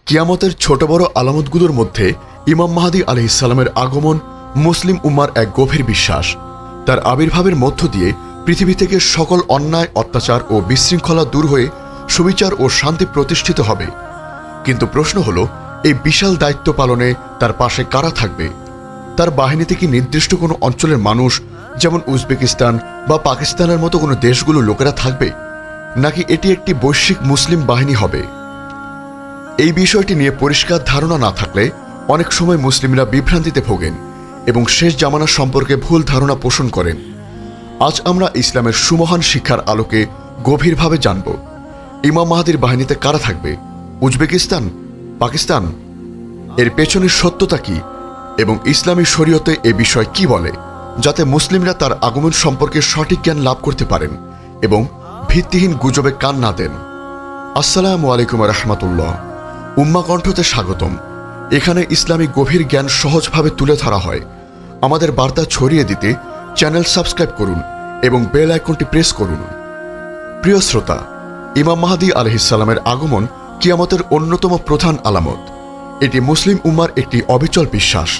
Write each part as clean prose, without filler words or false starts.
কিয়ামতের ছোট বড় আলামতগুলোর মধ্যে ইমাম মাহদী আলাইহিস সালামের আগমন মুসলিম উম্মার এক গভীর বিশ্বাস। তার আবির্ভাবের মধ্য দিয়ে পৃথিবী থেকে সকল অন্যায়, অত্যাচার ও বিশৃঙ্খলা দূর হয়ে সুবিচার ও শান্তি প্রতিষ্ঠিত হবে। কিন্তু প্রশ্ন হলো, এই বিশাল দায়িত্ব পালনে তার পাশে কারা থাকবে? তার বাহিনীতে কি নির্দিষ্ট কোনো অঞ্চলের মানুষ, যেমন উজবেকিস্তান বা পাকিস্তানের মতো কোনো দেশগুলো লোকেরা থাকবে, নাকি এটি একটি বৈশ্বিক মুসলিম বাহিনী হবে? এই বিষয়টি নিয়ে পরিষ্কার ধারণা না থাকলে অনেক সময় মুসলিমরা বিভ্রান্তিতে ভোগেন এবং শেষ জামানা সম্পর্কে ভুল ধারণা পোষণ করেন। আজ আমরা ইসলামের সুমহান শিক্ষার আলোকে গভীরভাবে জানব, ইমাম মাহদীর বাহিনীতে কারা থাকবে, উজবেকিস্তান, পাকিস্তান, এর পেছনের সত্যতা কি এবং ইসলামী শরীয়তে এ বিষয় কি বলে, যাতে মুসলিমরা তার আগমন সম্পর্কে সঠিক জ্ঞান লাভ করতে পারেন এবং ভিত্তিহীন গুজবে কান না দেন। আসসালামু আলাইকুম রহমতুল্লাহ। উম্মা কণ্ঠতে স্বাগতম। এখানে ইসলামী গভীর জ্ঞান সহজভাবে তুলে ধরা হয়। আমাদের বার্তা ছড়িয়ে দিতে চ্যানেল সাবস্ক্রাইব করুন এবং বেল আইকনটি প্রেস করুন। প্রিয় শ্রোতা, ইমাম মাহদী আলাইহিস সালামের আগমন কিয়ামতের অন্যতম প্রধান আলামত। এটি মুসলিম উম্মার একটি অবিচল বিশ্বাস।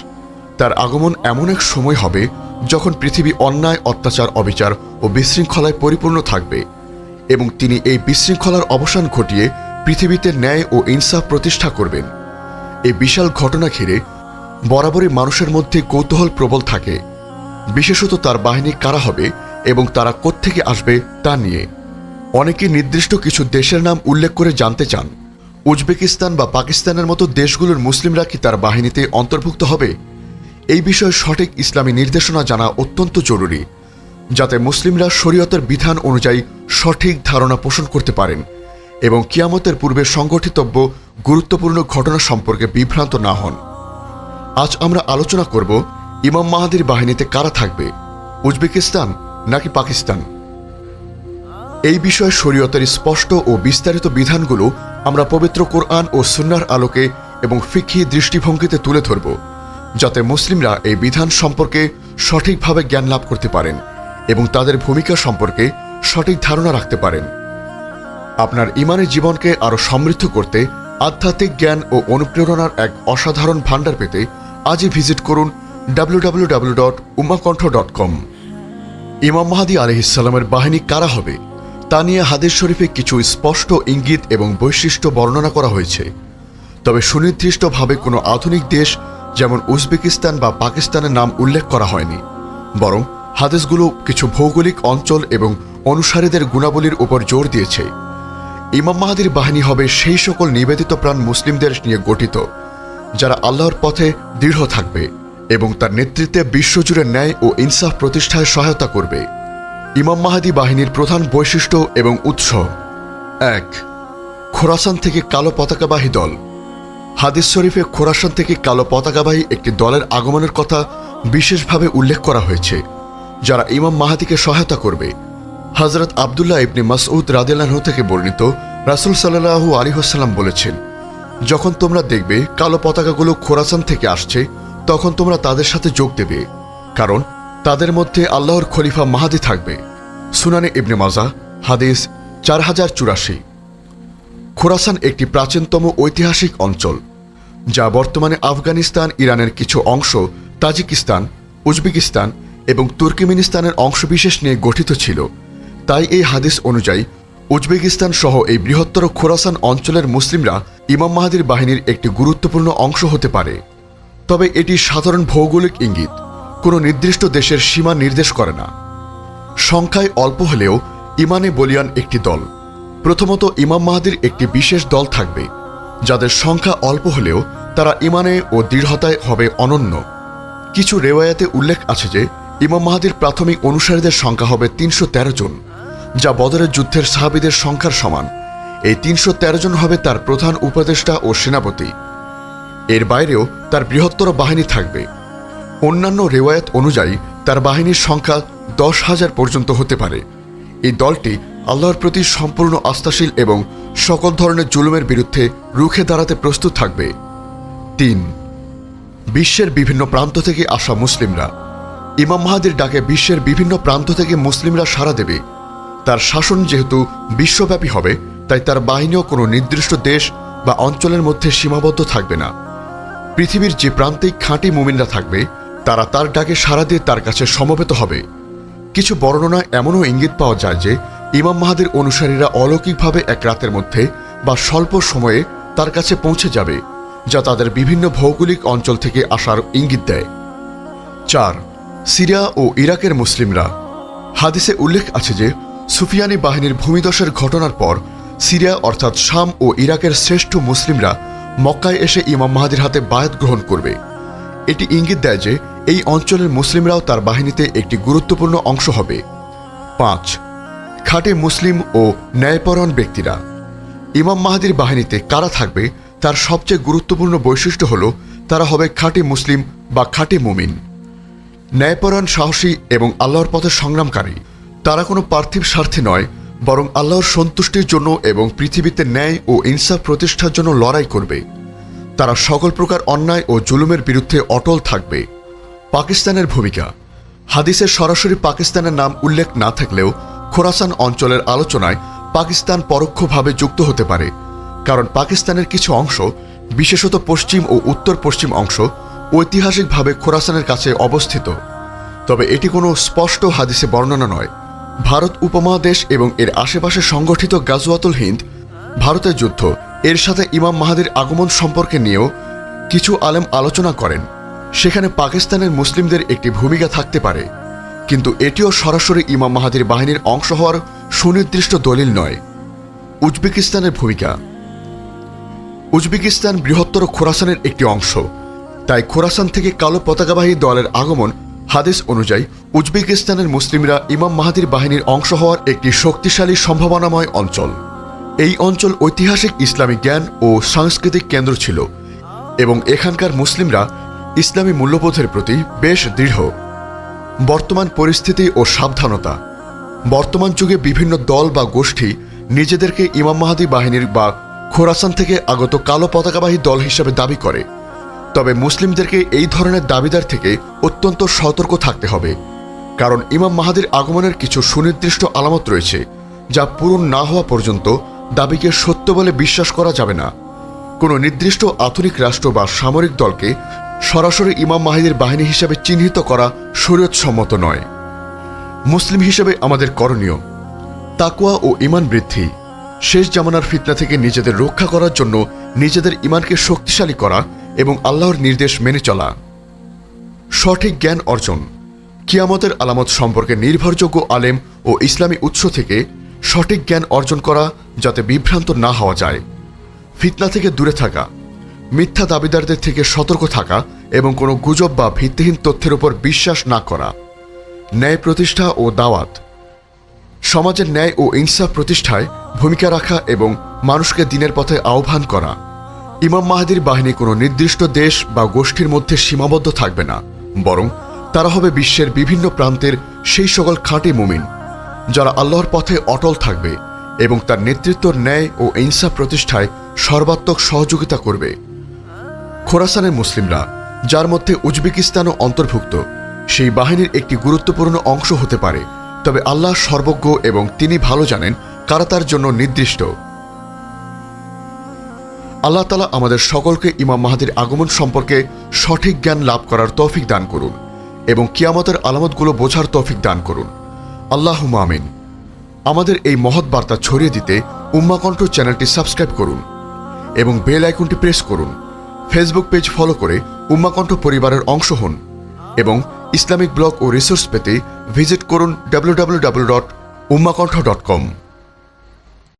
তার আগমন এমন এক সময় হবে যখন পৃথিবী অন্যায়, অত্যাচার, অবিচার ও বিশৃঙ্খলায় পরিপূর্ণ থাকবে এবং তিনি এই বিশৃঙ্খলার অবসান ঘটিয়ে পৃথিবীতে ন্যায় ও ইনসাফ প্রতিষ্ঠা করবেন। এই বিশাল ঘটনা ঘিরে বরাবরই মানুষের মধ্যে কৌতূহল প্রবল থাকে, বিশেষত তার বাহিনী কারা হবে এবং তারা কোত্থেকে আসবে তা নিয়ে। অনেকে নির্দিষ্ট কিছু দেশের নাম উল্লেখ করে জানতে চান, উজবেকিস্তান বা পাকিস্তানের মতো দেশগুলোর মুসলিমরা কি তার বাহিনীতে অন্তর্ভুক্ত হবে? এই বিষয়ে সঠিক ইসলামী নির্দেশনা জানা অত্যন্ত জরুরি, যাতে মুসলিমরা শরীয়তের বিধান অনুযায়ী সঠিক ধারণা পোষণ করতে পারেন এবং কিয়ামতের পূর্বে সংঘটিতব্য গুরুত্বপূর্ণ ঘটনা সম্পর্কে বিভ্রান্ত না হন। আজ আমরা আলোচনা করব, ইমাম মাহদীর বাহিনীতে কারা থাকবে, উজবেকিস্তান নাকি পাকিস্তান। এই বিষয়ে শরীয়তের স্পষ্ট ও বিস্তারিত বিধানগুলো আমরা পবিত্র কোরআন ও সুন্নাহর আলোকে এবং ফিকহি দৃষ্টিভঙ্গিতে তুলে ধরব, যাতে মুসলিমরা এই বিধান সম্পর্কে সঠিকভাবে জ্ঞান লাভ করতে পারেন এবং তাদের ভূমিকা সম্পর্কে সঠিক ধারণা রাখতে পারেন। আপনার ইমানের জীবনকে আরও সমৃদ্ধ করতে আধ্যাত্মিক জ্ঞান ও অনুপ্রেরণার এক অসাধারণ ভাণ্ডার পেতে আজই ভিজিট করুন www.ummakantha.com। ইমাম মাহদী আলাইহিস সালামের বাহিনী কারা হবে তা নিয়ে হাদিস শরীফে কিছু স্পষ্ট ইঙ্গিত এবং বৈশিষ্ট্য বর্ণনা করা হয়েছে, তবে সুনির্দিষ্টভাবে কোনো আধুনিক দেশ যেমন উজবেকিস্তান বা পাকিস্তানের নাম উল্লেখ করা হয়নি। বরং হাদিসগুলো কিছু ভৌগোলিক অঞ্চল এবং অনুসারীদের গুণাবলীর উপর জোর দিয়েছে। ইমাম মাহদীর বাহিনী হবে সেই সকল নিবেদিত প্রাণ মুসলিমদের নিয়ে গঠিত, যারা আল্লাহর পথে দৃঢ় থাকবে এবং তার নেতৃত্বে বিশ্বজুড়ে ন্যায় ও ইনসাফ প্রতিষ্ঠায় সহায়তা করবে। ইমাম মাহদী বাহিনীর প্রধান বৈশিষ্ট্য এবং উৎস: ১. খোরাসান থেকে কালো পতাকাবাহী দল। হাদিস শরীফে খোরাসান থেকে কালো পতাকাবাহী একটি দলের আগমনের কথা বিশেষভাবে উল্লেখ করা হয়েছে, যারা ইমাম মাহদীকে সহায়তা করবে। হযরত আব্দুল্লাহ ইবনে মাসউদ রাদিয়াল্লাহু আনহু থেকে বর্ণিত, রাসূল সাল্লাল্লাহু আলাইহি ওয়াসাল্লাম বলেছেন, যখন তোমরা দেখবে কালো পতাকাগুলো খোরাসান থেকে আসছে, তখন তোমরা তাদের সাথে যোগ দেবে, কারণ তাদের মধ্যে আল্লাহর খলিফা মাহদী থাকবে। সুনানে ইবনে মাজাহ, হাদিস 4084। খোরাসান একটি প্রাচীনতম ঐতিহাসিক অঞ্চল, যা বর্তমানে আফগানিস্তান, ইরানের কিছু অংশ, তাজিকিস্তান, উজবেকিস্তান এবং তুর্কমেনিস্তানের অংশবিশেষ নিয়ে গঠিত ছিল। তাই এই হাদিস অনুযায়ী উজবেকিস্তান সহ এই বৃহত্তর খোরাসান অঞ্চলের মুসলিমরা ইমাম মাহদীর বাহিনীর একটি গুরুত্বপূর্ণ অংশ হতে পারে। তবে এটি সাধারণ ভৌগোলিক ইঙ্গিত, কোনো নির্দিষ্ট দেশের সীমা নির্দেশ করে না। সংখ্যায় অল্প হলেও ইমানে বলিয়ান একটি দল। প্রথমত, ইমাম মাহদীর একটি বিশেষ দল থাকবে, যাদের সংখ্যা অল্প হলেও তারা ইমানে ও দৃঢ়তায় হবে অনন্য। কিছু রেওয়ায়াতে উল্লেখ আছে যে ইমাম মাহদীর প্রাথমিক অনুসারীদের সংখ্যা হবে 313 জন, যা বদরের যুদ্ধের সাহাবীদের সংখ্যার সমান। এই 313 জন হবে তার প্রধান উপদেষ্টা ও সেনাপতি। এর বাইরেও তার বৃহত্তর বাহিনী থাকবে। অন্যান্য রেওয়ায়াত অনুযায়ী তার বাহিনীর সংখ্যা 10,000 পর্যন্ত হতে পারে। এই দলটি আল্লাহর প্রতি সম্পূর্ণ আস্থাশীল এবং সকল ধরনের জুলুমের বিরুদ্ধে রুখে দাঁড়াতে প্রস্তুত থাকবে। 3. বিশ্বের বিভিন্ন প্রান্ত থেকে আসা মুসলিমরা। ইমাম মাহদীর ডাকে বিশ্বের বিভিন্ন প্রান্ত থেকে মুসলিমরা সাড়া দেবে। তার শাসন যেহেতু বিশ্বব্যাপী হবে, তাই তার বাহিনীও কোনো নির্দিষ্ট দেশ বা অঞ্চলের মধ্যে সীমাবদ্ধ থাকবে না। পৃথিবীর যে প্রান্তেই খাঁটি মুমিনরা থাকবে তারা তার ডাকে সাড়া দিয়ে তার কাছে সমবেত হবে। কিছু বর্ণনায় এমনও ইঙ্গিত পাওয়া যায় যে ইমাম মাহাদির অনুসারীরা অলৌকিকভাবে এক রাতের মধ্যে বা স্বল্প সময়ে তার কাছে পৌঁছে যাবে, যা তাদের বিভিন্ন ভৌগোলিক অঞ্চল থেকে আসার ইঙ্গিত দেয়। 4. সিরিয়া ও ইরাকের মুসলিমরা। হাদিসে উল্লেখ আছে যে সুফিয়ানি বাহিনীর ভূমিধসের ঘটনার পর সিরিয়া অর্থাৎ শাম ও ইরাকের শ্রেষ্ঠ মুসলিমরা মক্কায় এসে ইমাম মাহাদির হাতে বায়াত গ্রহণ করবে। এটি ইঙ্গিত দেয় যে এই অঞ্চলের মুসলিমরাও তার বাহিনীতে একটি গুরুত্বপূর্ণ অংশ হবে। 5. খাঁটি মুসলিম ও ন্যায়পরায়ণ ব্যক্তিরা। ইমাম মাহাদির বাহিনীতে কারা থাকবে তার সবচেয়ে গুরুত্বপূর্ণ বৈশিষ্ট্য হল তারা হবে খাঁটি মুসলিম বা খাঁটি মুমিন, ন্যায়পরায়ণ, সাহসী এবং আল্লাহর পথে সংগ্রামকারী। তারা কোনো পার্থিব স্বার্থে নয়, বরং আল্লাহর সন্তুষ্টির জন্য এবং পৃথিবীতে ন্যায় ও ইনসাফ প্রতিষ্ঠার জন্য লড়াই করবে। তারা সকল প্রকার অন্যায় ও জুলুমের বিরুদ্ধে অটল থাকবে। পাকিস্তানের ভূমিকা। হাদিসে সরাসরি পাকিস্তানের নাম উল্লেখ না থাকলেও খোরাসান অঞ্চলের আলোচনায় পাকিস্তান পরোক্ষভাবে যুক্ত হতে পারে, কারণ পাকিস্তানের কিছু অংশ, বিশেষত পশ্চিম ও উত্তর পশ্চিম অংশ, ঐতিহাসিকভাবে খোরাসানের কাছে অবস্থিত। তবে এটি কোনো স্পষ্ট হাদিসে বর্ণনা নয়। ভারত উপমহাদেশ এবং এর আশেপাশে সংগঠিত গাজওয়াতুল হিন্দ, ভারতের যুদ্ধ, এর সাথে ইমাম মাহাদির আগমন সম্পর্কে নিয়েও কিছু আলেম আলোচনা করেন। সেখানে পাকিস্তানের মুসলিমদের একটি ভূমিকা থাকতে পারে, কিন্তু এটিও সরাসরি ইমাম মাহাদির বাহিনীর অংশ হওয়ার সুনির্দিষ্ট দলিল নয়। উজবেকিস্তানের ভূমিকা। উজবেকিস্তান বৃহত্তর খোরাসানের একটি অংশ, তাই খোরাসান থেকে কালো পতাকাবাহী দলের আগমন হাদিস অনুযায়ী উজবেকিস্তানের মুসলিমরা ইমাম মাহাদির বাহিনীর অংশ হওয়ার একটি শক্তিশালী সম্ভাবনাময় অঞ্চল। এই অঞ্চল ঐতিহাসিক ইসলামী জ্ঞান ও সাংস্কৃতিক কেন্দ্র ছিল এবং এখানকার মুসলিমরা ইসলামী মূল্যবোধের প্রতি বেশ দৃঢ়। বর্তমান পরিস্থিতি ও সাবধানতা। বর্তমান যুগে বিভিন্ন দল বা গোষ্ঠী নিজেদেরকে ইমাম মাহাদি বাহিনীর বা খোরাসান থেকে আগত কালো পতাকাবাহী দল হিসেবে দাবি করে। তবে মুসলিমদেরকে এই ধরনের দাবিদার থেকে অত্যন্ত সতর্ক থাকতে হবে, কারণ ইমাম মাহাদির আগমনের কিছু সুনির্দিষ্ট আলামত রয়েছে যা পূরণ না হওয়া পর্যন্ত দাবিকে সত্য বলে বিশ্বাস করা যাবে না। কোনো নির্দিষ্ট আধুনিক রাষ্ট্র বা সামরিক দলকে সরাসরি ইমাম মাহাদির বাহিনী হিসেবে চিহ্নিত করা শরীয়তসম্মত নয়। মুসলিম হিসেবে আমাদের করণীয় তাকওয়া ও ঈমান বৃদ্ধি, শেষ জামানার ফিতনা থেকে নিজেদের রক্ষা করার জন্য নিজেদের ঈমানকে শক্তিশালী করা এবং আল্লাহর নির্দেশ মেনে চলা। সঠিক জ্ঞান অর্জন, কিয়ামতের আলামত সম্পর্কে নির্ভরযোগ্য আলেম ও ইসলামী উৎস থেকে সঠিক জ্ঞান অর্জন করা যাতে বিভ্রান্ত না হওয়া যায়। ফিতনা থেকে দূরে থাকা, মিথ্যা দাবিদারদের থেকে সতর্ক থাকা এবং কোনো গুজব বা ভিত্তিহীন তথ্যের উপর বিশ্বাস না করা। ন্যায় প্রতিষ্ঠা ও দাওয়াত, সমাজের ন্যায় ও ইনসাফ প্রতিষ্ঠায় ভূমিকা রাখা এবং মানুষকে দিনের পথে আহ্বান করা। ইমাম মাহাদির বাহিনী কোনো নির্দিষ্ট দেশ বা গোষ্ঠীর মধ্যে সীমাবদ্ধ থাকবে না, বরং তারা হবে বিশ্বের বিভিন্ন প্রান্তের সেই সকল খাঁটি মুমিন যারা আল্লাহর পথে অটল থাকবে এবং তার নেতৃত্ব ন্যায় ও ইনসাফ প্রতিষ্ঠায় সর্বাত্মক সহযোগিতা করবে। খোরাসানের মুসলিমরা, যার মধ্যে উজবেকিস্তানও অন্তর্ভুক্ত, সেই বাহিনীর একটি গুরুত্বপূর্ণ অংশ হতে পারে, তবে আল্লাহ সর্বজ্ঞ এবং তিনি ভালো জানেন কারা তার জন্য নির্দিষ্ট। আল্লাহ তাআলা আমাদের সকলকে ইমাম মাহাদির আগমন সম্পর্কে সঠিক জ্ঞান লাভ করার তৌফিক দান করুন এবং কিয়ামতের আলামতগুলো বোঝার তৌফিক দান করুন। আল্লাহুম্মা আমিন। আমাদের এই মহৎ বার্তা ছড়িয়ে দিতে উম্মা কণ্ঠ চ্যানেলটি সাবস্ক্রাইব করুন এবং বেল আইকনটি প্রেস করুন। ফেসবুক পেজ ফলো করে উম্মা কণ্ঠ পরিবারের অংশ হন এবং ইসলামিক ব্লগ ও রিসোর্স পেতে ভিজিট করুন www.ummakantha.com।